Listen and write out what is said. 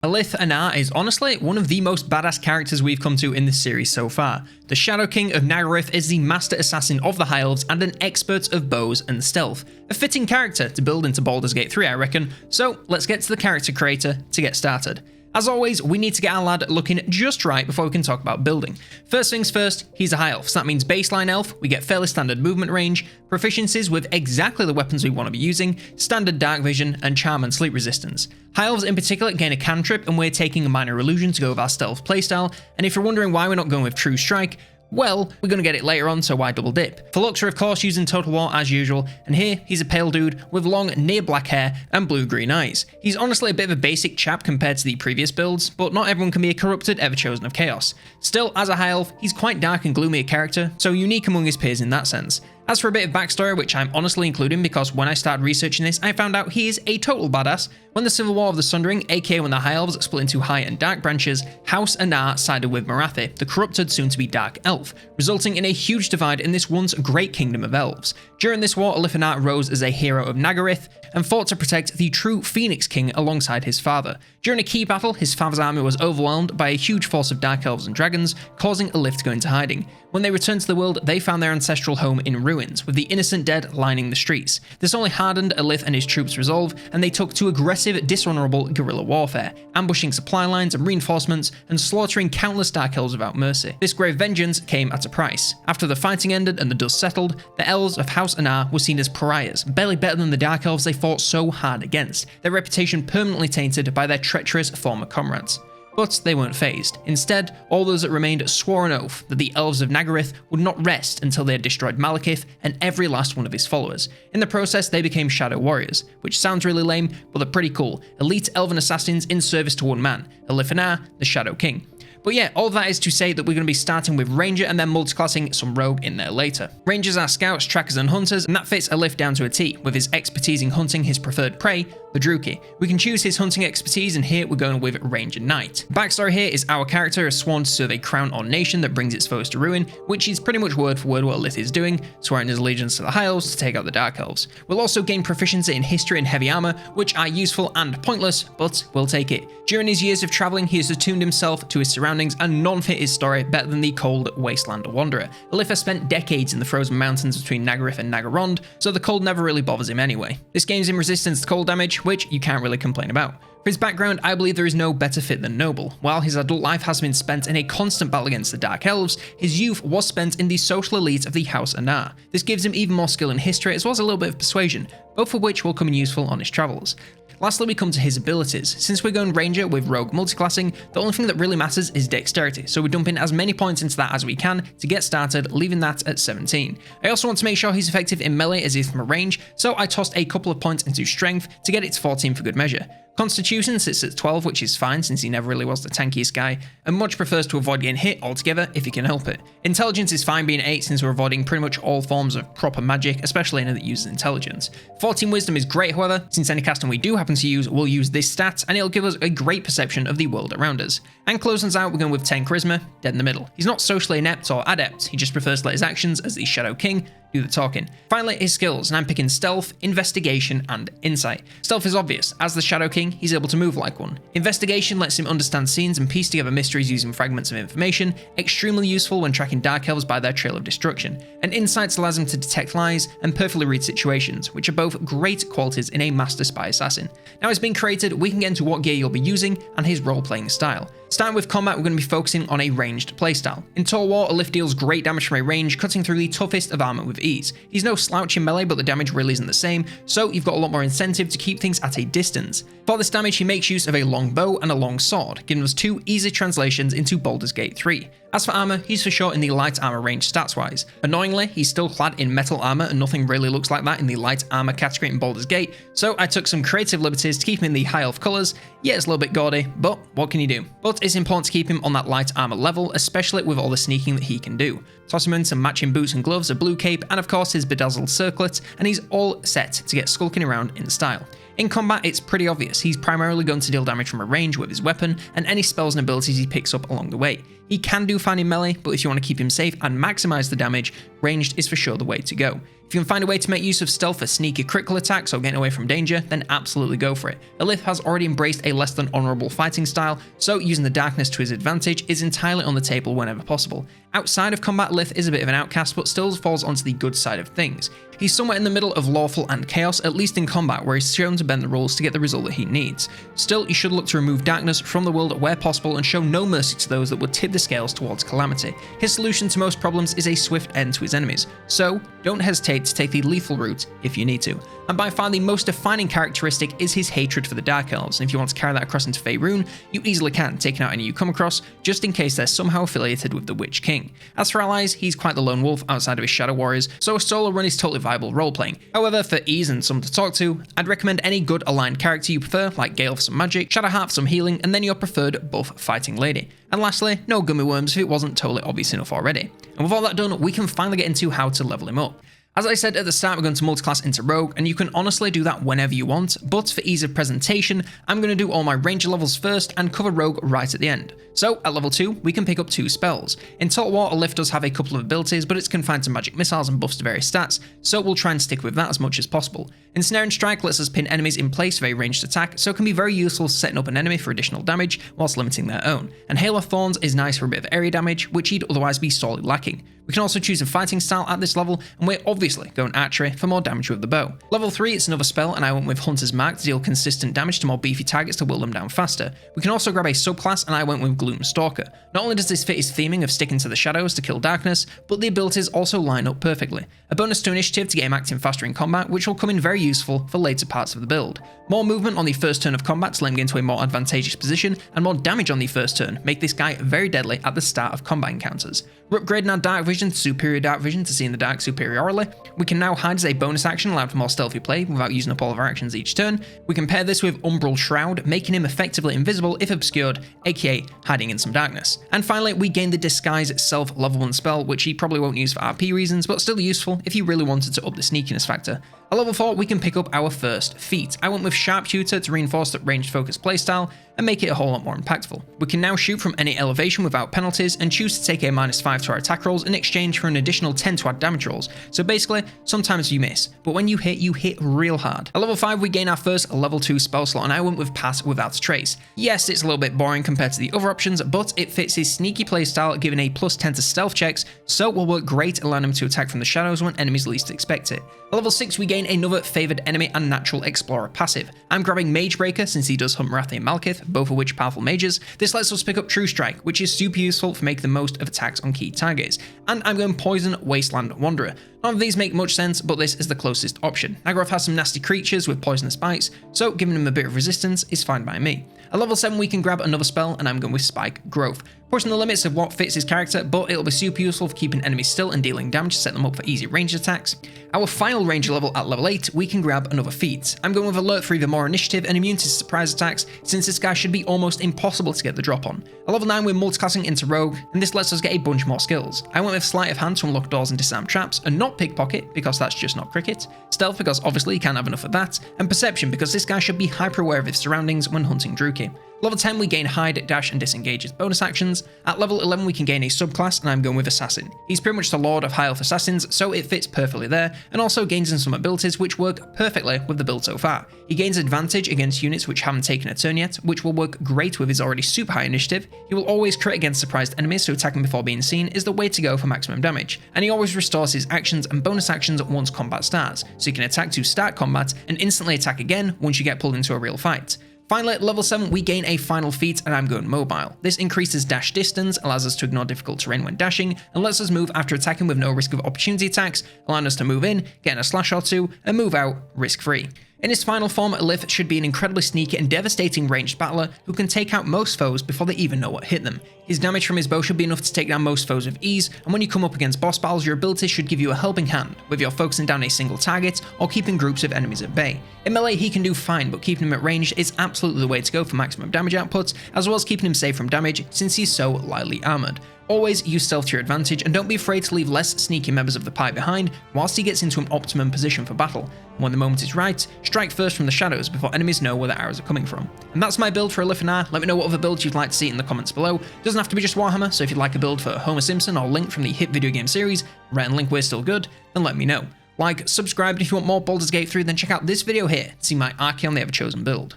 Alith Anar is honestly one of the most badass characters we've come to in this series so far. The Shadow King of Nagareth is the master assassin of the High Elves and an expert of bows and stealth. A fitting character to build into Baldur's Gate 3, I reckon, so let's get to the character creator to get started. As always, we need to get our lad looking just right before we can talk about building. First things first, he's a high elf, so that means baseline elf, we get fairly standard movement range, proficiencies with exactly the weapons we want to be using, standard dark vision, and charm and sleep resistance. High elves in particular gain a cantrip, and we're taking a minor illusion to go with our stealth playstyle, and if you're wondering why we're not going with true strike, well, we're going to get it later on, so why double dip? Phyllox are of course using Total War as usual, and here he's a pale dude with long near black hair and blue-green eyes. He's honestly a bit of a basic chap compared to the previous builds, but not everyone can be a corrupted ever-chosen of chaos. Still, as a high elf, he's quite dark and gloomy a character, so unique among his peers in that sense. As for a bit of backstory, which I'm honestly including because when I started researching this, I found out he is a total badass. When the Civil War of the Sundering, aka when the High Elves split into High and Dark branches, House Anar sided with Morathi, the corrupted soon-to-be Dark Elf, resulting in a huge divide in this once great kingdom of elves. During this war, Alith Anar rose as a hero of Nagareth and fought to protect the true Phoenix King alongside his father. During a key battle, his father's army was overwhelmed by a huge force of Dark Elves and dragons, causing Alith to go into hiding. When they returned to the world, they found their ancestral home in ruins, with the innocent dead lining the streets. This only hardened Alith and his troops' resolve, and they took to aggressive, dishonorable guerrilla warfare, ambushing supply lines and reinforcements, and slaughtering countless Dark Elves without mercy. This grave vengeance came at a price. After the fighting ended and the dust settled, the Elves of House Anar were seen as pariahs, barely better than the Dark Elves they fought so hard against, their reputation permanently tainted by their treacherous former comrades. But they weren't fazed. Instead, all those that remained swore an oath that the Elves of Nagareth would not rest until they had destroyed Malekith and every last one of his followers. In the process, they became Shadow Warriors, which sounds really lame, but they're pretty cool. Elite elven assassins in service to one man, Alith Anar, the Shadow King. But yeah, all that is to say that we're going to be starting with Ranger and then multiclassing some Rogue in there later. Rangers are scouts, trackers and hunters, and that fits Alith down to a T, with his expertise in hunting his preferred prey, the Druki. We can choose his hunting expertise, and here we're going with Ranger Knight. Backstory here is our character is sworn to serve a crown or nation that brings its foes to ruin, which is pretty much word for word what Alith is doing, swearing his allegiance to the High Elves to take out the Dark Elves. We'll also gain proficiency in history and heavy armor, which are useful and pointless, but we'll take it. During his years of traveling, he has attuned himself to his surroundings, and none fit his story better than the cold wasteland wanderer. Alith has spent decades in the frozen mountains between Nagareth and Nagarond, so the cold never really bothers him anyway. This gains him resistance to cold damage, which you can't really complain about. For his background, I believe there is no better fit than Noble. While his adult life has been spent in a constant battle against the Dark Elves, his youth was spent in the social elite of the House Anar. This gives him even more skill in history as well as a little bit of persuasion, both of which will come in useful on his travels. Lastly, we come to his abilities. Since we're going Ranger with Rogue multiclassing, the only thing that really matters is dexterity, so we're dumping as many points into that as we can to get started, leaving that at 17. I also want to make sure he's effective in melee as he's from a range, so I tossed a couple of points into strength to get it to 14 for good measure. Constitution sits at 12, which is fine since he never really was the tankiest guy, and much prefers to avoid getting hit altogether if he can help it. Intelligence is fine being 8 since we're avoiding pretty much all forms of proper magic, especially any that uses intelligence. 14 Wisdom is great however, since any casting we do happen to use will use this stat, and it'll give us a great perception of the world around us. And closing us out, we're going with 10 Charisma, dead in the middle. He's not socially inept or adept, he just prefers to let his actions as the Shadow King do the talking. Finally, his skills, and I'm picking Stealth, Investigation, and Insight. Stealth is obvious. As the Shadow King, he's able to move like one. Investigation lets him understand scenes and piece together mysteries using fragments of information, extremely useful when tracking Dark Elves by their trail of destruction. And Insight allows him to detect lies and perfectly read situations, which are both great qualities in a Master Spy Assassin. Now it's been created, we can get into what gear you'll be using and his role-playing style. Starting with combat, we're going to be focusing on a ranged playstyle. In Total War, Alith deals great damage from a range, cutting through the toughest of armor with ease. He's no slouch in melee, but the damage really isn't the same, so you've got a lot more incentive to keep things at a distance. For this damage, he makes use of a long bow and a long sword, giving us 2 easy translations into Baldur's Gate 3. As for armor, he's for sure in the light armor range stats-wise. Annoyingly, he's still clad in metal armor and nothing really looks like that in the light armor category in Baldur's Gate, so I took some creative liberties to keep him in the high elf colours. Yeah, it's a little bit gaudy, but what can you do? But it's important to keep him on that light armor level, especially with all the sneaking that he can do. Toss him in some matching boots and gloves, a blue cape, and of course his bedazzled circlet, and he's all set to get skulking around in style. In combat, it's pretty obvious. He's primarily going to deal damage from a range with his weapon and any spells and abilities he picks up along the way. He can do fine in melee, but if you want to keep him safe and maximize the damage, ranged is for sure the way to go. If you can find a way to make use of stealth for sneaky critical attacks or getting away from danger, then absolutely go for it. Alith has already embraced a less than honourable fighting style, so using the darkness to his advantage is entirely on the table whenever possible. Outside of combat, Alith is a bit of an outcast, but still falls onto the good side of things. He's somewhere in the middle of lawful and chaos, at least in combat, where he's shown to bend the rules to get the result that he needs. Still, you should look to remove darkness from the world where possible and show no mercy to those that would tip the scales towards calamity. His solution to most problems is a swift end to his enemies, so don't hesitate to take the lethal route if you need to. And by far the most defining characteristic is his hatred for the Dark Elves, and if you want to carry that across into Faerun, you easily can, taking out any you come across, just in case they're somehow affiliated with the Witch King. As for allies, he's quite the lone wolf outside of his Shadow Warriors, so a solo run is totally viable role-playing. However, for ease and someone to talk to, I'd recommend any good aligned character you prefer, like Gale for some magic, Shadowheart for some healing, and then your preferred buff fighting lady. And lastly, no gummy worms if it wasn't totally obvious enough already. And with all that done, we can finally get into how to level him up. As I said at the start, we're going to multiclass into Rogue, and you can honestly do that whenever you want, but for ease of presentation, I'm going to do all my Ranger levels first and cover Rogue right at the end. So, at level 2, we can pick up 2 spells. In Total War, Alith does have a couple of abilities, but it's confined to magic missiles and buffs to various stats, so we'll try and stick with that as much as possible. Ensnare and Strike lets us pin enemies in place for a ranged attack, so it can be very useful setting up an enemy for additional damage whilst limiting their own. And Hail of Thorns is nice for a bit of area damage, which he'd otherwise be sorely lacking. We can also choose a fighting style at this level, and we're obviously going archery for more damage with the bow. Level 3, it's another spell, and I went with Hunter's Mark to deal consistent damage to more beefy targets to whittle them down faster. We can also grab a subclass, and I went with Gloomstalker. Not only does this fit his theming of sticking to the shadows to kill darkness, but the abilities also line up perfectly. A bonus to initiative to get him acting faster in combat, which will come in very useful for later parts of the build. More movement on the first turn of combat to let him get into a more advantageous position, and more damage on the first turn make this guy very deadly at the start of combat encounters. We're upgrading our Dark Vision to Superior Dark Vision to see in the dark superiorly. We can now hide as a bonus action, allowed for more stealthy play without using up all of our actions each turn. We can pair this with Umbral Shroud, making him effectively invisible if obscured, aka hiding in some darkness. And finally, we gain the Disguise itself level 1 spell, which he probably won't use for RP reasons, but still useful if you really wanted to up the sneakiness factor. At level 4, we can pick up our first feat. I went with Sharpshooter to reinforce that ranged focus playstyle and make it a whole lot more impactful. We can now shoot from any elevation without penalties and choose to take a -5 to our attack rolls in exchange for an additional 10 to our damage rolls. So basically, sometimes you miss, but when you hit real hard. At level 5, we gain our first level 2 spell slot, and I went with Pass Without a Trace. Yes, it's a little bit boring compared to the other options, but it fits his sneaky playstyle, giving a +10 to stealth checks, so it will work great allowing him to attack from the shadows when enemies least expect it. At level 6, we gain another Favoured Enemy and Natural Explorer passive. I'm grabbing Magebreaker since he does hunt Marathi and Malkith, both of which powerful mages. This lets us pick up True Strike, which is super useful for making the most of attacks on key targets. And I'm going Poison Wasteland Wanderer. None of these make much sense, but this is the closest option. Naggaroth has some nasty creatures with poisonous bites, so giving him a bit of resistance is fine by me. At level 7, we can grab another spell, and I'm going with Spike Growth. Pushing the limits of what fits his character, but it'll be super useful for keeping enemies still and dealing damage to set them up for easy ranged attacks. Our final ranger level at level 8, we can grab another feat. I'm going with Alert for even more initiative and immunity to surprise attacks, since this guy should be almost impossible to get the drop on. At level 9, we're multiclassing into Rogue, and this lets us get a bunch more skills. I went with Sleight of Hand to unlock doors and disarm traps, and not Pickpocket, because that's just not cricket. Stealth, because obviously you can't have enough of that, and Perception, because this guy should be hyper aware of his surroundings when hunting Druki. Level 10, we gain Hide, Dash, and Disengage as bonus actions. At level 11, we can gain a subclass, and I'm going with Assassin. He's pretty much the Lord of High Elf Assassins, so it fits perfectly there, and also gains in some abilities which work perfectly with the build so far. He gains advantage against units which haven't taken a turn yet, which will work great with his already super high initiative. He will always crit against surprised enemies, so attacking before being seen is the way to go for maximum damage. And he always restores his actions and bonus actions once combat starts, so you can attack to start combat and instantly attack again once you get pulled into a real fight. Finally, at level 7, we gain a final feat, and I'm going Mobile. This increases dash distance, allows us to ignore difficult terrain when dashing, and lets us move after attacking with no risk of opportunity attacks, allowing us to move in, get in a slash or two, and move out risk-free. In his final form, Alith should be an incredibly sneaky and devastating ranged battler who can take out most foes before they even know what hit them. His damage from his bow should be enough to take down most foes with ease, and when you come up against boss battles, your abilities should give you a helping hand, whether you're focusing down a single target or keeping groups of enemies at bay. In melee he can do fine, but keeping him at range is absolutely the way to go for maximum damage output, as well as keeping him safe from damage since he's so lightly armoured. Always use stealth to your advantage, and don't be afraid to leave less sneaky members of the party behind whilst he gets into an optimum position for battle. And when the moment is right, strike first from the shadows before enemies know where the arrows are coming from. And that's my build for Alith and Anar. Let me know what other builds you'd like to see in the comments below. It doesn't have to be just Warhammer, so if you'd like a build for Homer Simpson or Link from the hit video game series, Rhett and Link We're Still Good, then let me know. Like, subscribe, and if you want more Baldur's Gate 3, then check out this video here to see my Archaon the Everchosen build.